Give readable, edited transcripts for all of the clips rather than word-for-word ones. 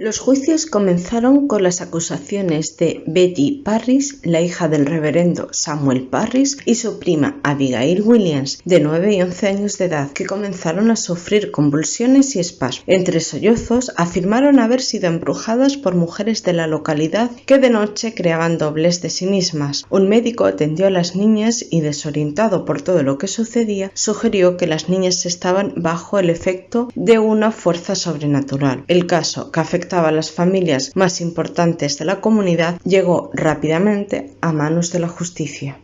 Los juicios comenzaron con las acusaciones de Betty Parris, la hija del reverendo Samuel Parris, y su prima Abigail Williams, de 9 y 11 años de edad, que comenzaron a sufrir convulsiones y espasmos. Entre sollozos, afirmaron haber sido embrujadas por mujeres de la localidad que de noche creaban dobles de sí mismas. Un médico atendió a las niñas y, desorientado por todo lo que sucedía, sugirió que las niñas estaban bajo el efecto de una fuerza sobrenatural. El caso, que afectaba a las familias más importantes de la comunidad, llegó rápidamente a manos de la justicia.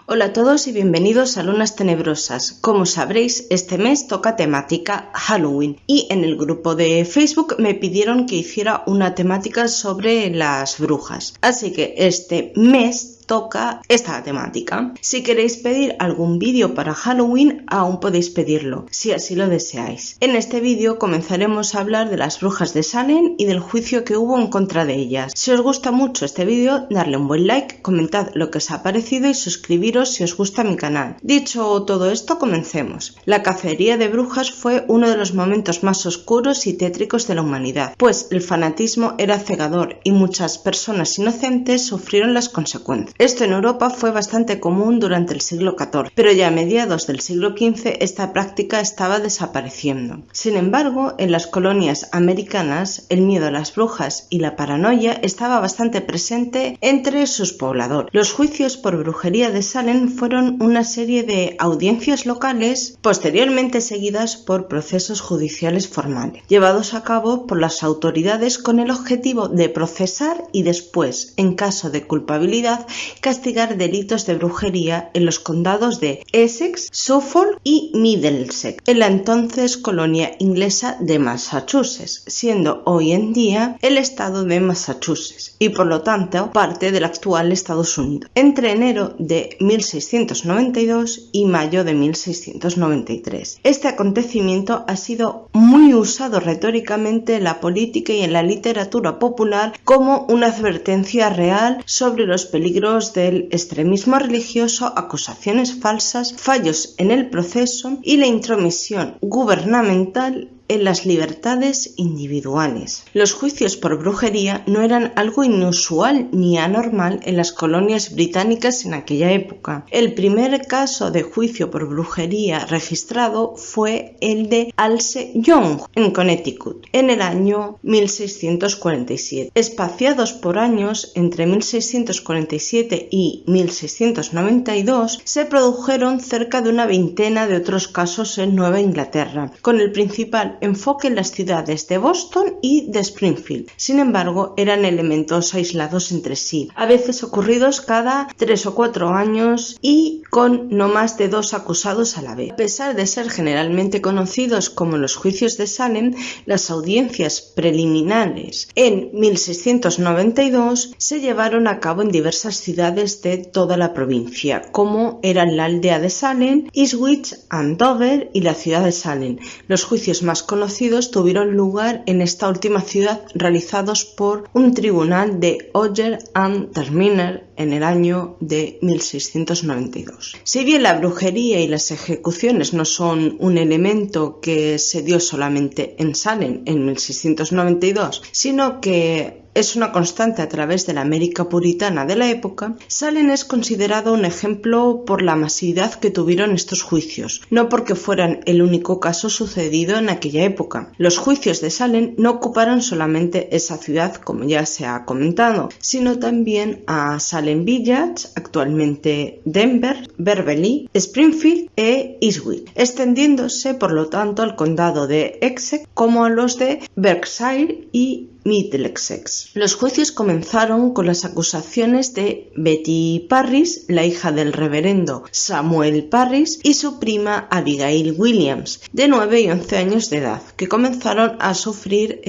Hola a todos y bienvenidos a Lunas Tenebrosas. Como sabréis, este mes toca temática Halloween y en el grupo de Facebook me pidieron que hiciera una temática sobre las brujas. Así que este mes toca esta temática. Si queréis pedir algún vídeo para Halloween, aún podéis pedirlo, si así lo deseáis. En este vídeo comenzaremos a hablar de las brujas de Salem y del juicio que hubo en contra de ellas. Si os gusta mucho este vídeo, darle un buen like, comentad lo que os ha parecido y suscribiros si os gusta mi canal. Dicho todo esto, comencemos. La cacería de brujas fue uno de los momentos más oscuros y tétricos de la humanidad, pues el fanatismo era cegador y muchas personas inocentes sufrieron las consecuencias. Esto en Europa fue bastante común durante el siglo XIV, pero ya a mediados del siglo XV esta práctica estaba desapareciendo. Sin embargo, en las colonias americanas, el miedo a las brujas y la paranoia estaba bastante presente entre sus pobladores. Los juicios por brujería de Salem fueron una serie de audiencias locales, posteriormente seguidas por procesos judiciales formales, llevados a cabo por las autoridades con el objetivo de procesar y después, en caso de culpabilidad, castigar delitos de brujería en los condados de Essex, Suffolk y Middlesex, en la entonces colonia inglesa de Massachusetts, siendo hoy en día el estado de Massachusetts y por lo tanto parte del actual Estados Unidos, entre enero de 1692 y mayo de 1693. Este acontecimiento ha sido muy usado retóricamente en la política y en la literatura popular como una advertencia real sobre los peligros del extremismo religioso, acusaciones falsas, fallos en el proceso y la intromisión gubernamental en las libertades individuales. Los juicios por brujería no eran algo inusual ni anormal en las colonias británicas en aquella época. El primer caso de juicio por brujería registrado fue el de Alce Young en Connecticut en el año 1647. Espaciados por años entre 1647 y 1692, se produjeron cerca de una veintena de otros casos en Nueva Inglaterra, con el principal enfoque en las ciudades de Boston y de Springfield. Sin embargo, eran elementos aislados entre sí, a veces ocurridos cada 3 o 4 años y con no más de 2 acusados a la vez. A pesar de ser generalmente conocidos como los juicios de Salem, las audiencias preliminares en 1692 se llevaron a cabo en diversas ciudades de toda la provincia, como eran la aldea de Salem, Ipswich, Andover y la ciudad de Salem. Los juicios más conocidos tuvieron lugar en esta última ciudad, realizados por un tribunal de Oger and Terminer en el año de 1692. Si bien la brujería y las ejecuciones no son un elemento que se dio solamente en Salem en 1692, sino que es una constante a través de la América puritana de la época, Salem es considerado un ejemplo por la masividad que tuvieron estos juicios, no porque fueran el único caso sucedido en aquella época. Los juicios de Salem no ocuparon solamente esa ciudad, como ya se ha comentado, sino también a Salem Village, actualmente Denver, Beverly, Springfield e Ipswich, extendiéndose por lo tanto al condado de Essex como a los de Berkshire y Middlesex. Los juicios comenzaron con las acusaciones de Betty Parris, la hija del reverendo Samuel Parris, y su prima Abigail Williams, de 9 y 11 años de edad, que comenzaron a sufrir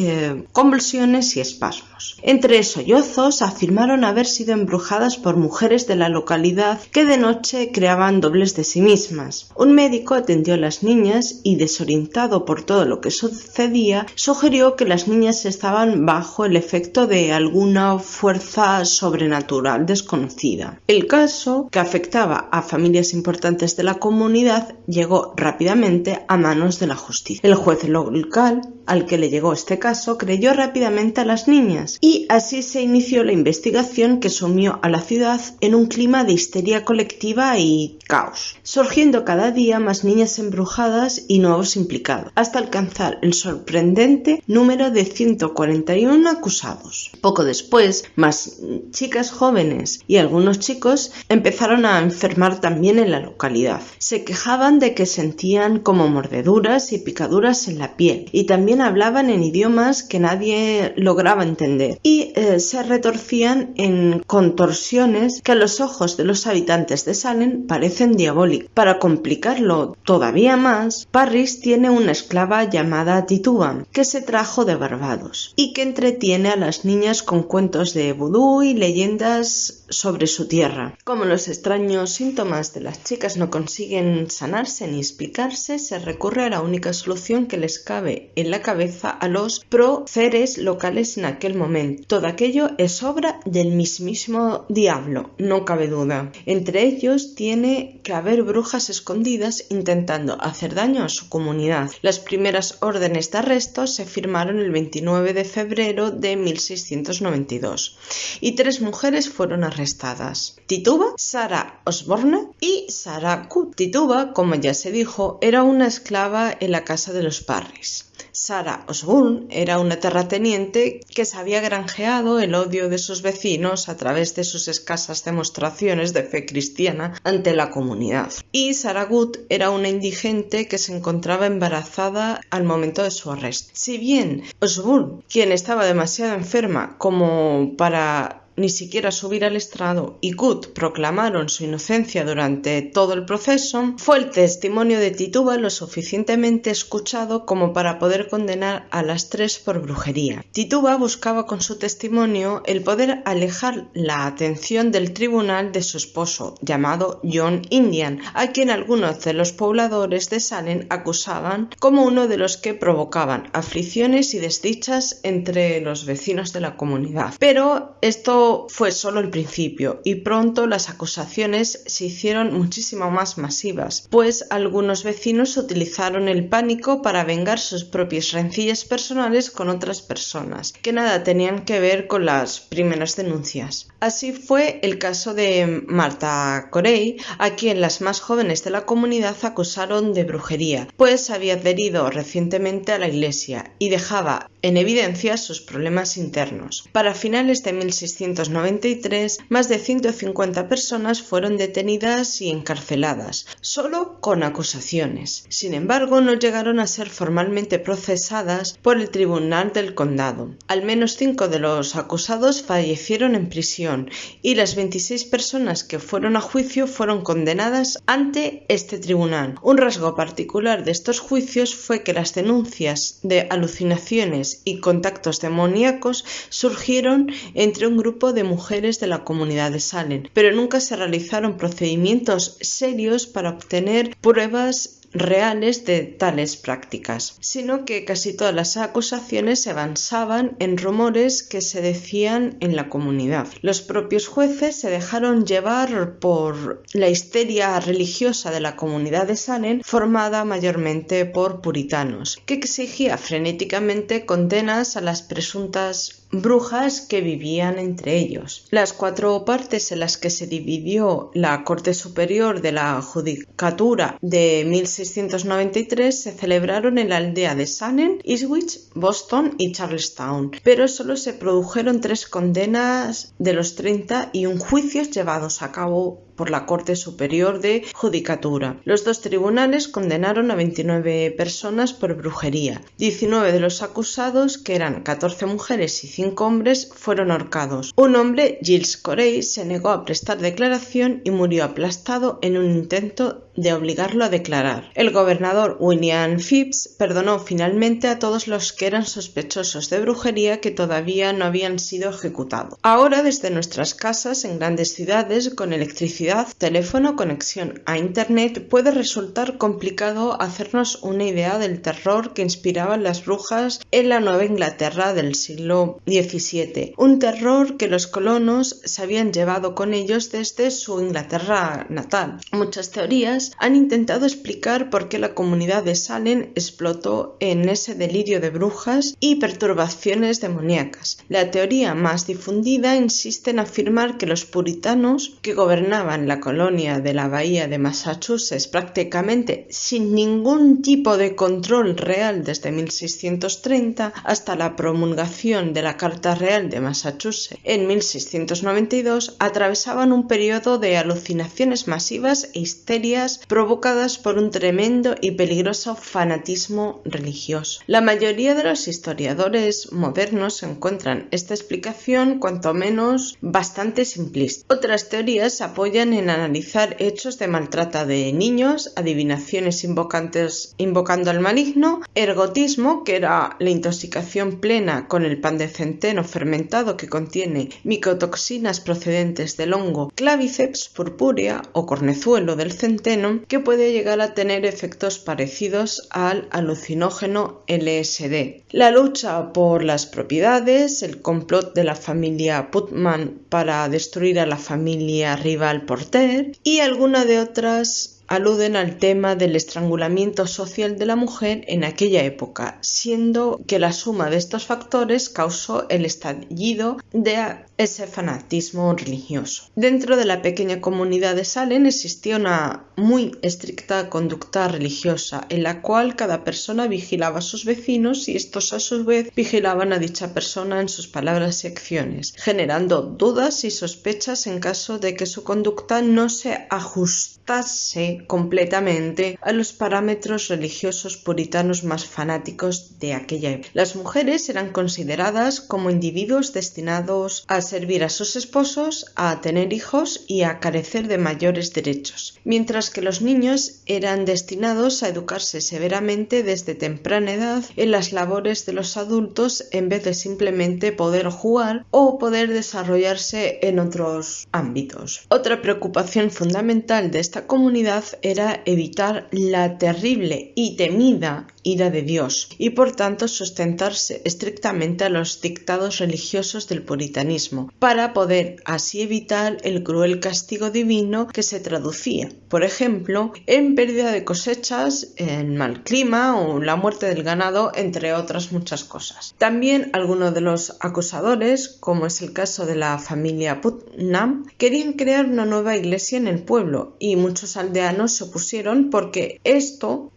convulsiones y espasmos. Entre sollozos afirmaron haber sido embrujadas por mujeres de la localidad que de noche creaban dobles de sí mismas. Un médico atendió a las niñas y, desorientado por todo lo que sucedía, sugirió que las niñas estaban bajo el efecto de alguna fuerza sobrenatural desconocida. El caso, que afectaba a familias importantes de la comunidad, llegó rápidamente a manos de la justicia. El juez local al que le llegó este caso creyó rápidamente a las niñas y así se inició la investigación que sumió a la ciudad en un clima de histeria colectiva y caos, surgiendo cada día más niñas embrujadas y nuevos implicados, hasta alcanzar el sorprendente número de 141 acusados. Poco después, más chicas jóvenes y algunos chicos empezaron a enfermar también en la localidad. Se quejaban de que sentían como mordeduras y picaduras en la piel y también hablaban en idiomas que nadie lograba entender y se retorcían en contorsiones que a los ojos de los habitantes de Salem parecen diabólicas. Para complicarlo todavía más, Parris tiene una esclava llamada Tituba que se trajo de Barbados y que entretiene a las niñas con cuentos de vudú y leyendas sobre su tierra. Como los extraños síntomas de las chicas no consiguen sanarse ni explicarse, se recurre a la única solución que les cabe en la cabeza a los próceres locales en aquel momento. Todo aquello es obra del mismísimo diablo, no cabe duda. Entre ellos tiene que haber brujas escondidas intentando hacer daño a su comunidad. Las primeras órdenes de arresto se firmaron el 29 de febrero de 1692 y 3 mujeres fueron arrestadas: Tituba, Sarah Osborne y Sarah Good. Tituba, como ya se dijo, era una esclava en la casa de los Parris. Sarah Osborne era una terrateniente que se había granjeado el odio de sus vecinos a través de sus escasas demostraciones de fe cristiana ante la comunidad. Y Sarah Good era una indigente que se encontraba embarazada al momento de su arresto. Si bien Osborne, quien estaba demasiado enferma como para ni siquiera subir al estrado, y Good proclamaron su inocencia durante todo el proceso, fue el testimonio de Tituba lo suficientemente escuchado como para poder condenar a las 3 por brujería. Tituba buscaba con su testimonio el poder alejar la atención del tribunal de su esposo, llamado John Indian, a quien algunos de los pobladores de Salem acusaban como uno de los que provocaban aflicciones y desdichas entre los vecinos de la comunidad. Pero esto fue solo el principio y pronto las acusaciones se hicieron muchísimo más masivas, pues algunos vecinos utilizaron el pánico para vengar sus propias rencillas personales con otras personas, que nada tenían que ver con las primeras denuncias. Así fue el caso de Martha Corey, a quien las más jóvenes de la comunidad acusaron de brujería, pues había adherido recientemente a la iglesia y dejaba en evidencia sus problemas internos. Para finales de 1693, más de 150 personas fueron detenidas y encarceladas, solo con acusaciones. Sin embargo, no llegaron a ser formalmente procesadas por el tribunal del condado. Al menos 5 de los acusados fallecieron en prisión y las 26 personas que fueron a juicio fueron condenadas ante este tribunal. Un rasgo particular de estos juicios fue que las denuncias de alucinaciones y contactos demoníacos surgieron entre un grupo de mujeres de la comunidad de Salem, pero nunca se realizaron procedimientos serios para obtener pruebas reales de tales prácticas, sino que casi todas las acusaciones se basaban en rumores que se decían en la comunidad. Los propios jueces se dejaron llevar por la histeria religiosa de la comunidad de Salem, formada mayormente por puritanos, que exigía frenéticamente condenas a las presuntas brujas que vivían entre ellos. Las 4 partes en las que se dividió la Corte Superior de la Judicatura de 1693 se celebraron en la aldea de Salem, Ipswich, Boston y Charlestown, pero solo se produjeron 3 condenas de los 31 juicios llevados a cabo por la Corte Superior de Judicatura. Los 2 tribunales condenaron a 29 personas por brujería. 19 de los acusados, que eran 14 mujeres y 5 hombres, fueron ahorcados. Un hombre, Giles Corey, se negó a prestar declaración y murió aplastado en un intento de obligarlo a declarar. El gobernador William Phips perdonó finalmente a todos los que eran sospechosos de brujería que todavía no habían sido ejecutados. Ahora, desde nuestras casas en grandes ciudades con electricidad electricidad, teléfono, conexión a Internet, puede resultar complicado hacernos una idea del terror que inspiraban las brujas en la Nueva Inglaterra del siglo XVII, un terror que los colonos se habían llevado con ellos desde su Inglaterra natal. Muchas teorías han intentado explicar por qué la comunidad de Salem explotó en ese delirio de brujas y perturbaciones demoníacas. La teoría más difundida insiste en afirmar que los puritanos, que gobernaban la colonia de la bahía de Massachusetts prácticamente sin ningún tipo de control real desde 1630 hasta la promulgación de la Carta Real de Massachusetts en 1692, atravesaban un periodo de alucinaciones masivas e histerias provocadas por un tremendo y peligroso fanatismo religioso. La mayoría de los historiadores modernos encuentran esta explicación cuanto menos bastante simplista. Otras teorías se apoyan en analizar hechos de maltrato de niños, adivinaciones invocando al maligno, ergotismo, que era la intoxicación plena con el pan de centeno fermentado que contiene micotoxinas procedentes del hongo Claviceps purpurea o cornezuelo del centeno, que puede llegar a tener efectos parecidos al alucinógeno LSD. La lucha por las propiedades, el complot de la familia Putnam para destruir a la familia rival Porter y alguna de otras aluden al tema del estrangulamiento social de la mujer en aquella época, siendo que la suma de estos factores causó el estallido de ese fanatismo religioso. Dentro de la pequeña comunidad de Salem existía una muy estricta conducta religiosa, en la cual cada persona vigilaba a sus vecinos y estos a su vez vigilaban a dicha persona en sus palabras y acciones, generando dudas y sospechas en caso de que su conducta no se ajustase completamente a los parámetros religiosos puritanos más fanáticos de aquella época. Las mujeres eran consideradas como individuos destinados a servir a sus esposos, a tener hijos y a carecer de mayores derechos, mientras que los niños eran destinados a educarse severamente desde temprana edad en las labores de los adultos en vez de simplemente poder jugar o poder desarrollarse en otros ámbitos. Otra preocupación fundamental de esta comunidad era evitar la terrible y temida ira de Dios y por tanto sustentarse estrictamente a los dictados religiosos del puritanismo para poder así evitar el cruel castigo divino que se traducía, por ejemplo, en pérdida de cosechas, en mal clima o la muerte del ganado, entre otras muchas cosas. También algunos de los acusadores, como es el caso de la familia Putnam, querían crear una nueva iglesia en el pueblo y muchos aldeanos se opusieron porque esto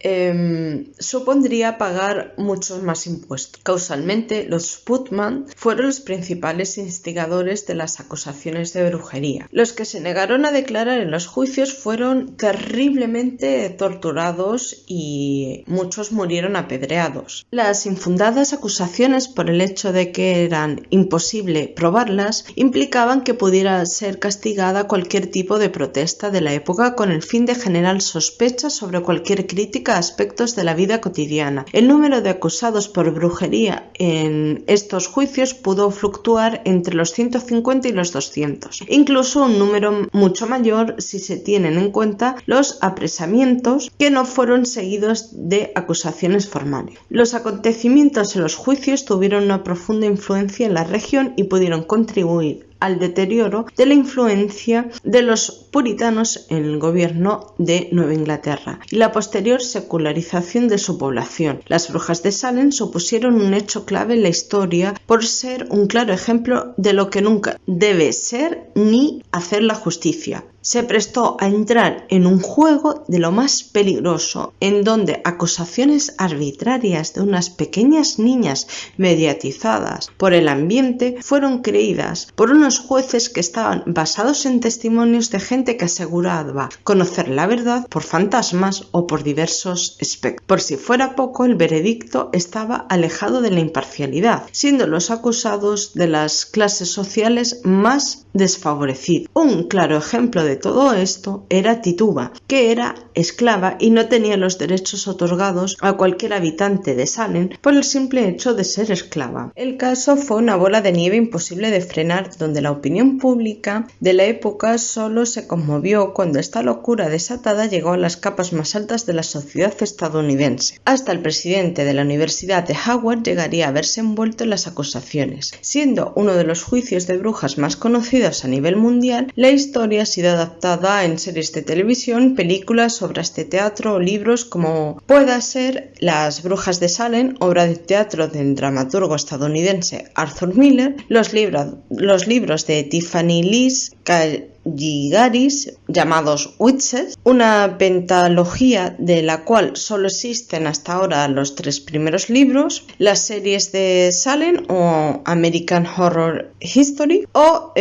supondría pagar muchos más impuestos. Causalmente, los Putnam fueron los principales instigadores de las acusaciones de brujería. Los que se negaron a declarar en los juicios fueron terriblemente torturados y muchos murieron apedreados. Las infundadas acusaciones por el hecho de que eran imposible probarlas implicaban que pudiera ser castigada cualquier tipo de protesta de la época con el fin de generar sospechas sobre cualquier crítica a aspectos de la vida cotidiana. El número de acusados por brujería en estos juicios pudo fluctuar entre los 150 y los 200, incluso un número mucho mayor si se tienen en cuenta los apresamientos que no fueron seguidos de acusaciones formales. Los acontecimientos en los juicios tuvieron una profunda influencia en la región y pudieron contribuir al deterioro de la influencia de los puritanos en el gobierno de Nueva Inglaterra y la posterior secularización de su población. Las brujas de Salem supusieron un hecho clave en la historia por ser un claro ejemplo de lo que nunca debe ser ni hacer la justicia. Se prestó a entrar en un juego de lo más peligroso, en donde acusaciones arbitrarias de unas pequeñas niñas mediatizadas por el ambiente fueron creídas por unos jueces que estaban basados en testimonios de gente que aseguraba conocer la verdad por fantasmas o por diversos espectros. Por si fuera poco, el veredicto estaba alejado de la imparcialidad, siendo los acusados de las clases sociales más desfavorecidos. Un claro ejemplo de de todo esto era Tituba, que era esclava y no tenía los derechos otorgados a cualquier habitante de Salem por el simple hecho de ser esclava. El caso fue una bola de nieve imposible de frenar, donde la opinión pública de la época solo se conmovió cuando esta locura desatada llegó a las capas más altas de la sociedad estadounidense. Hasta el presidente de la Universidad de Howard llegaría a verse envuelto en las acusaciones. Siendo uno de los juicios de brujas más conocidos a nivel mundial, la historia ha sido adaptada en series de televisión, películas, obras de teatro o libros como pueda ser Las Brujas de Salem, obra de teatro del dramaturgo estadounidense Arthur Miller, los libros de Tiffany Lis Calligaris llamados Witches, una pentalogía de la cual solo existen hasta ahora los 3 primeros libros, las series de Salem o American Horror History o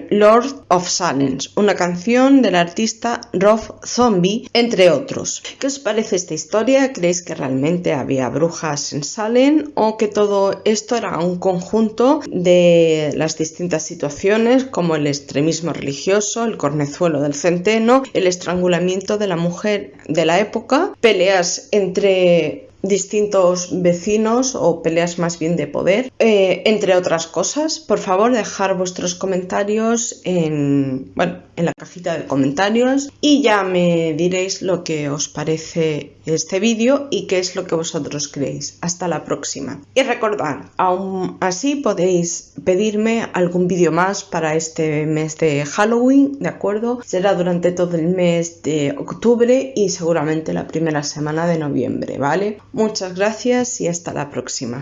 Lord of Salem, una canción del artista Rob Zombie, entre otros. ¿Qué os parece esta historia? ¿Creéis que realmente había brujas en Salem o que todo esto era un conjunto de las distintas situaciones como el extremismo religioso, el cornezuelo del centeno, el estrangulamiento de la mujer de la época, peleas entre distintos vecinos o peleas más bien de poder, entre otras cosas? Por favor, dejar vuestros comentarios en la cajita de comentarios y ya me diréis lo que os parece este vídeo y qué es lo que vosotros creéis. Hasta la próxima. Y recordad, aún así podéis pedirme algún vídeo más para este mes de Halloween, ¿de acuerdo? Será durante todo el mes de octubre y seguramente la primera semana de noviembre, ¿vale? Muchas gracias y hasta la próxima.